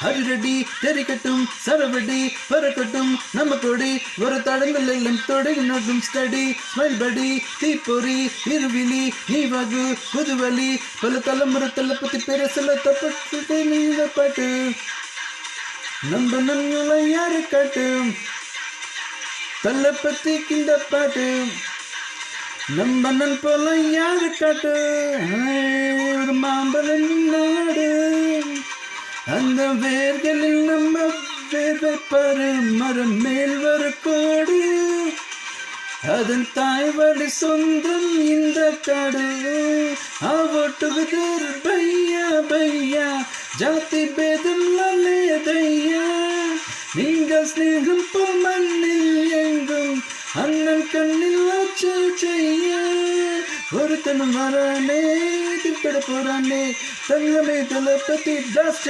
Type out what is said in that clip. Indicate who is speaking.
Speaker 1: அடிரடி தெரிக்கட்டும் சரவடி பறக்கட்டும் நம்ம கொடி ஒரு தடங்கள் எல்லாம் தொடங்கி நோட்டும் ஸ்டடி ஸ்மைல் படி தீப்பொறி இருவிழி நீவாகு புதுவலி பல தலைமுறை பத்தி பேரசல தப்பட்டு நீங்க பாட்டு நம்ம நன்களை யாரு காட்டு தள்ள பத்தி இந்த பாட்டு நம்ம நன் போல யாரு காட்டு ஒரு மாம்பழம் நாடு அந்த வேர்களில் நம்ம வேர்வை பாரு மரம் மேல் வர கோடு அதன் தாய்வழி சொந்தம் இந்த காடு ஆவோட்டுகுதர் பையா பையா ஜாதி பேதம் லேதையா நீங்கள் ஸ்நேகம் போல் மண்ணில் எங்கும் அண்ணன் கண்ணில் ஆச்சு செய்ய ஒருத்தனும் வரானே திட்டட போறானே தங்கமே தளபதி பிளாஸ்ட்